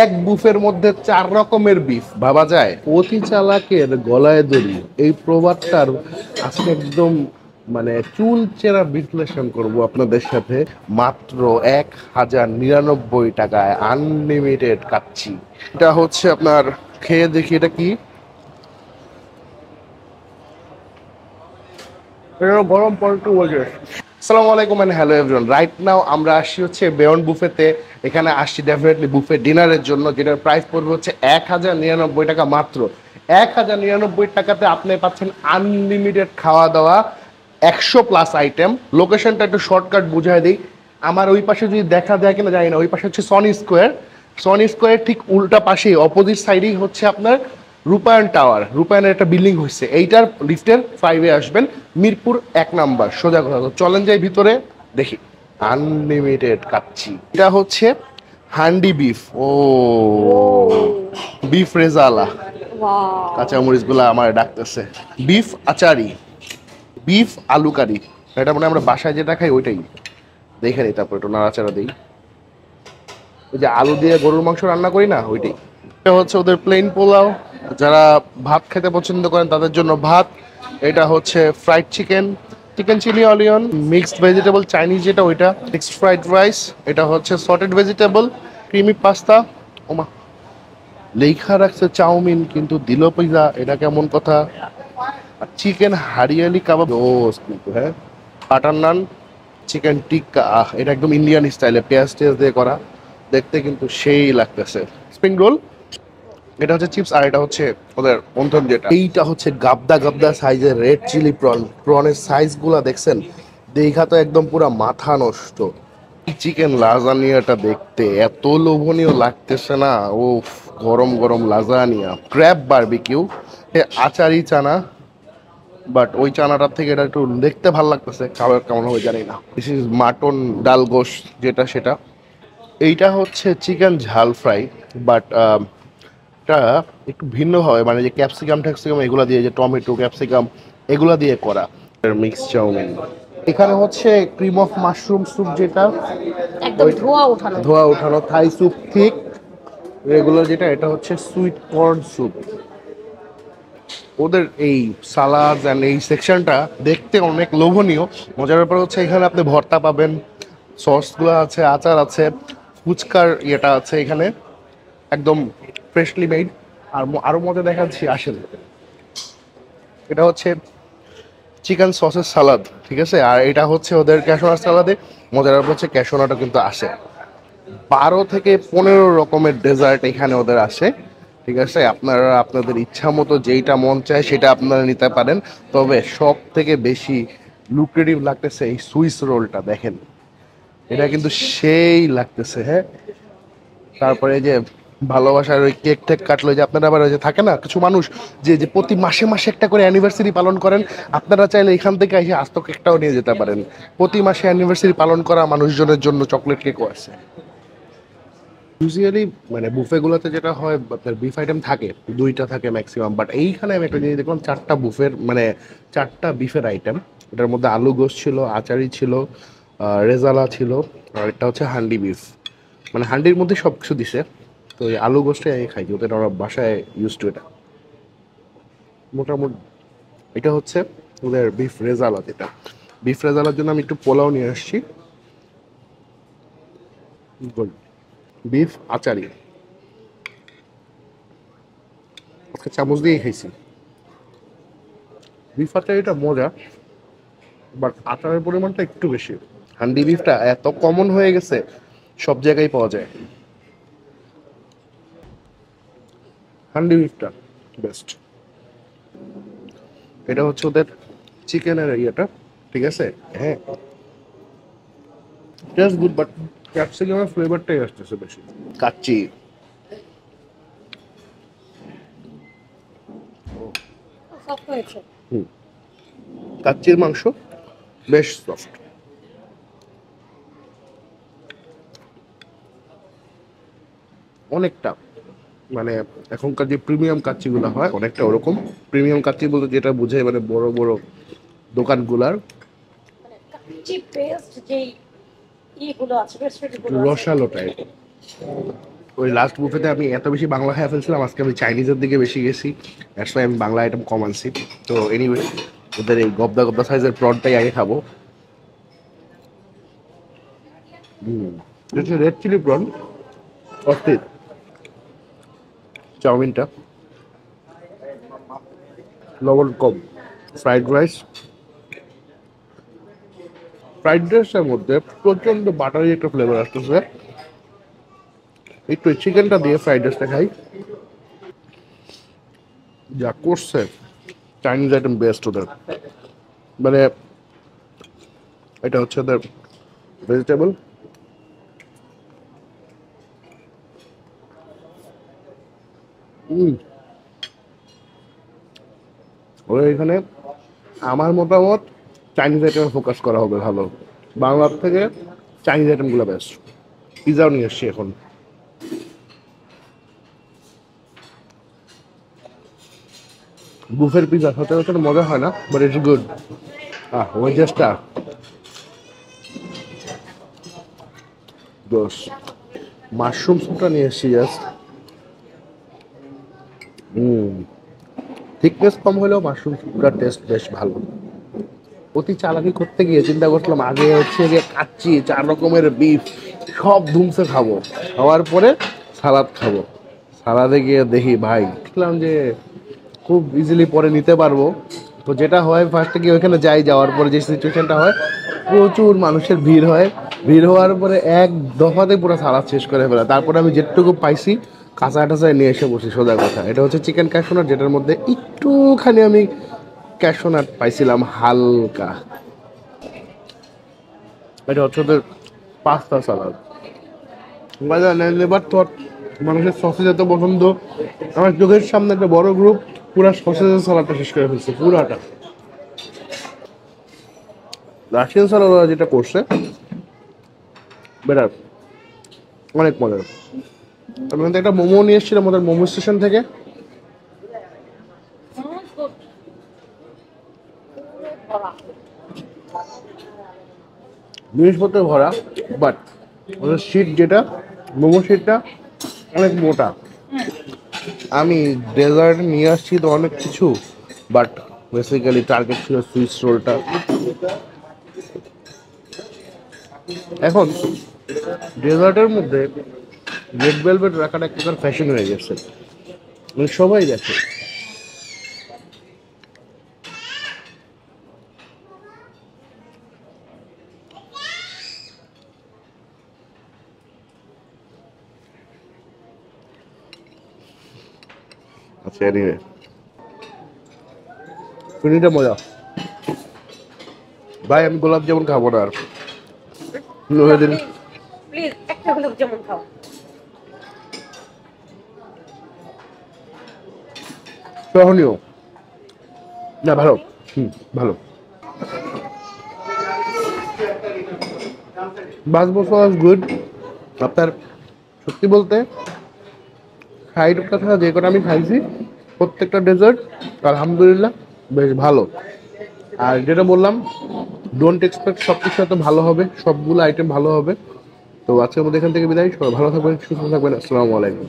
এক বুফের মধ্যে 4 রকমের বিফ ভাবা যায়? অতি চালাকের গলায় দড়ি, এই প্রবাদটার আজকে একদম মানে চুল চেরা বিশ্লেষণ করব আপনাদের সাথে। মাত্র 1099 টাকায় আনলিমিটেড কাচ্ছি। এটা হচ্ছে আপনার, খেয়ে দেখি এটা কি। এটা গরম পরোটা বলছে। আসসালামু আলাইকুম and hello everyone. Right now আমরা আসছি হচ্ছে বেয়ন্ড বুফেতে। এখানে আসছি ডেফিনেটলি বুফে ডিনারের জন্য, যেটার প্রাইস পড়বে হচ্ছে 1099 টাকা মাত্র। 1099 টাকাতে আপনি পাচ্ছেন আনলিমিটেড খাওয়া দাওয়া, 100+ আইটেম। লোকেশনটা একটু শর্টকাট বুঝাই দিই। আমার ওই পাশে যদি দেখা যায় কিনা জানি না, ওই পাশে হচ্ছে সনি স্কোয়ার। সনি স্কোয়ারের ঠিক উল্টা পাশেই অপোজিট সাইডেই হচ্ছে আপনার রূপায়ণ টাওয়ার। রূপায়ণের একটা বিল্ডিং হচ্ছে, এইটার লিফটের 5-এ আসবেন, মিরপুর 1 নাম্বার সোজা কথা। তো চলেন যাই ভিতরে দেখি। আনলিমিটেড কাচ্ছি। এটা হচ্ছে হান্ডি বিফ। ও বিফ রেজালা, কাঁচামরিচ গুলা আমার ডাকতেছে। বিফ আচারি, বিফ আলু কারি। এটা মানে আমরা বাসায় যেটা খাই ওইটাই। দেখে নিই, তারপর একটু নাড়াচাড়া দিই। ওই যে আলু দিয়ে গরুর মাংস রান্না করি না, ওইটাই। এটা হচ্ছে ওদের প্লেন পোলাও, যারা ভাত খেতে পছন্দ করেন তাদের জন্য ভাত। এটা হচ্ছে fried chicken, chicken chilli onion, mixed vegetable Chinese যেটা ওইটা, মিক্সড ফ্রাইড রাইস। এটা হচ্ছে সটেড ভেজিটেবল, ক্রিমি পাস্তা। ওমা, লেখা রাখছে চাউমিন কিন্তু দিল পিজা, এটা কেমন কথা? চিকেন হারিয়ালি কাবাব, কিন্তু হ্যাঁ। বাটার নান, চিকেন টিক্কা, এটা একদম ইন্ডিয়ান স্টাইলে পেঁয়াজ টেয়াজ দিয়ে করা, দেখতে কিন্তু সেই লাগতেছে। স্প্রিং রোল, এটা হচ্ছে চিপস, আর এটা হচ্ছে ওদের অন্থন যেটা। এইটা হচ্ছে গাবদা গাবদা সাইজের রেড চিলি প্রন। প্রনের সাইজ গুলা দেখছেন? দেখা তো একদম পুরা মাথা নষ্ট। চিকেন লাজানিয়াটা দেখতে এত লোভনীয় লাগতেছে না, ও গরম গরম lasagna. Crab barbecue, achari chana, but ওই চানাটার থেকে এটা একটু দেখতে ভালো লাগতেছে, খাবার কেমন হবে জানি না। দিস ইজ মাটন ডাল গোশ যেটা সেটা। এইটা হচ্ছে চিকেন ঝাল ফ্রাই, বাট এটা একটু ভিন্ন হয়, মানে যে ক্যাপসিকাম ট্যাপসিকাম এগুলা দিয়ে, যে টমেটো ক্যাপসিকাম এগুলা দিয়ে করা। Mix chow mein. এখানে হচ্ছে ক্রিম অফ মাশরুম স্যুপ, যেটা একদম ধোয়া ওঠানো থাই স্যুপ। ঠিক রেগুলার যেটা, এটা হচ্ছে সুইট কর্ন স্যুপ। ওদের এই সালাদ অ্যান্ড এই সেকশনটা দেখতে অনেক লোভনীয়। মজার ব্যাপার হচ্ছে এখানে আপনি ভর্তা পাবেন, সসগুলো আছে, আচার আছে, ফুচকার ইয়েটা আছে এখানে, একদম ফ্রেশলি মেড। আর আরো মজা দেখাচ্ছি, আসেন। এটা হচ্ছে চিকেন সসের সালাদ, ঠিক আছে? আর এটা হচ্ছে ওদের ক্যাশোনার সালাদে। মজার ব্যাপার হচ্ছে ক্যাশোনাটা কিন্তু আসে 12 থেকে 15 রকমের ডেজার্ট এখানে ওদের আসে, ঠিক আছে? আপনারা আপনাদের ইচ্ছা মতো যেইটা মন চায় সেটা আপনারা নিতে পারেন। তবে সব থেকে বেশি লুক্রেটিভ লাগতেছে এই সুইস রোলটা, দেখেন এটা কিন্তু সেই লাগতেছে, হ্যাঁ। তারপরে এই যে ভালোবাসার ওই কেক টেক কাটলো, যে আপনারা আবার ওই যে থাকে না কিছু মানুষ যে যে প্রতি মাসে মাসে একটা করে অ্যানিভার্সারি পালন করেন, আপনারা চাইলে এখান থেকে এসে আস্ত কেকটাও নিয়ে যেতে পারেন। প্রতি মাসে অ্যানিভার্সারি পালন করা মানুষজনের জন্য চকলেট কেকও আছে। ইউজুয়ালি মানে বুফেগুলোতে যেটা হয়, আপনার বিফ আইটেম থাকে 2টা থাকে ম্যাক্সিমাম, বাট এইখানে আমি একটা জিনিস দেখলাম, 4টা বুফের মানে 4টা বিফের আইটেম। এটার মধ্যে আলু গোশ ছিল, আচারি ছিল, রেজালা ছিল, আর একটা হচ্ছে হান্ডি বিফ। মানে হান্ডির মধ্যে সব কিছু দিছে। তো এই আলু গোশটাই আমি খাই, ওদের ওরা বাসায় ইউজ টু এটা। মোটামুটি এটা হচ্ছে ওদের বিফ রেজালা যেটা। বিফ রেজালার জন্য আমি একটু পোলাও নিয়ে আসছি। বিফ আচারি আজকে চামচ দিয়েই খাইছি। বিফ আচারিটা মজা, বাট আচারের পরিমাণটা একটু বেশি। হান্ডি বিফটা এত কমন হয়ে গেছে, সব জায়গায় পাওয়া যায়। হান্ডি বিফটা বেস্ট। এটা হচ্ছে ওদের চিকেনের ইয়েটা, ঠিক আছে? হ্যাঁ, টেস্ট গুড, বাট ক্যাপসিকামের ফ্লেভারটাই আসতেছে বেশি। কাচ্চি, হুম, কাচ্চির মাংস বেশ সফট, অনেকটা মানে এখনকার যে প্রিমিয়াম কাচ্চিগুলো হয় অনেকটা ওরকম। প্রিমিয়াম কাচ্চি বলতে যেটা বুঝে মানে বড় বড় দোকানগুলার রসালো টাইপ। ওই লাস্ট বুফেতে আমি এত বেশি বাংলা খেয়ে ফেলছিলাম, আজকে আমি চাইনিজের দিকে বেশি গেছি, দ্যাটস ওয়াই আমি বাংলা আইটেম কম আনছি। তো এনিওয়ে ওদের এই গবদা গবদা সাইজের প্রনটাই আগে খাবো। রেড চিলি প্রন অস্থির। চাউমিনটা লবণ কম। ফ্রাইড রাইস, ফ্রাইড রাইসের মধ্যে প্রচন্ড বাটারি একটা ফ্লেভার আসতেছে। একটু চিকেনটা দিয়ে ফ্রাইড রাইসটা খাই, যা করছে চাইনিজ আইটেম বেস্ট ওদের। মানে এটা হচ্ছে ওদের ভেজিটেবল, ওরা এখানে আমার মতামত চাইনিজ আইটেমে ফোকাস করা হবে ভালো। বাংলার থেকে চাইনিজ আইটেমগুলো বেস্ট। পিজাও নিয়ে এসছি এখন। বুফের পিজা সচরাচর মজা হয় না, বাট ইটস গুড। ওয়েজেসটা দোষ। মাশরুম স্যুপটা নিয়ে এসছি জাস্ট। থিকনেস কম হলেও মাশরুম স্যুপটার টেস্ট বেশ ভালো। অতি চালাকি করতে গিয়ে চিন্তা করছিলাম আগে হচ্ছে যে কাচ্চি 4 রকমের বিফ সব ধুমসে খাবো, খাওয়ার পরে সালাদ খাবো। সালাদে গিয়ে দেখি ভাই দেখলাম যে খুব ইজিলি পরে নিতে পারবো। তো যেটা হয় ফার্স্টে গিয়ে ওইখানে যাওয়ার পরে যে সিচুয়েশনটা হয়, প্রচুর মানুষের ভিড় হয়। ভিড় হওয়ার পরে এক দফাতে পুরো সালাদ শেষ করে ফেলা। তারপরে আমি যেটুকু পাইছি কাঁচা টাচায় নিয়ে এসে বসি। সোজা কথা, এটা হচ্ছে চিকেন ক্যাশনাট, যেটার মধ্যে একটুখানি আমি ক্যাশনাট পাইছিলাম হালকা। এটা হচ্ছে ওদের পাস্তা সালাদ। নেভার থট মানুষের সসেজ এত পছন্দ। আমার চোখের সামনে একটা বড় গ্রুপ পুরা সসেজের সালাদটা শেষ করে ফেলছে পুরাটা। রাশিয়ান সালাদ ওরা যেটা করছে বেটার, অনেক মজার। আমি কিন্তু একটা মোমো নিয়ে এসেছিলাম ওদের মোমো স্টেশন থেকে। জিনিসপত্র ভরা, বাট ওদের শীট যেটা মোমো শীটটা অনেক মোটা। আমি ডেজার্ট নিয়ে আসছি তো অনেক কিছু, বাট বেসিক্যালি টার্গেট ছিল সুইস রোলটা। এখন ডেজার্টের মধ্যে রেড ভেলভেট রাখাটা একটা ফ্যাশন হয়ে গেছে, মানে সবাই দেখে। আচ্ছা এনিওয়ে ফিনিটা মজা। ভাই আমি গোলাপ জামুন খাবো না আর। প্লিজ একটা গোলাপ জামুন খাও। সহনীয় না, ভালো। ভালো। বাসবোস ওয়াজ গুড। আপনার সত্যি বলতে সাইড কথা যে কটা আমি খাইছি প্রত্যেকটা ডেজার্ট আলহামদুলিল্লাহ বেশ ভালো। আর যেটা বললাম ডোন্ট এক্সপেক্ট সব কিছু এত ভালো হবে, সবগুলো আইটেম ভালো হবে। তো আজকের মধ্যে এখান থেকে বিদায়। সবাই ভালো থাকবেন, সুস্থ থাকবেন। আসসালামু আলাইকুম।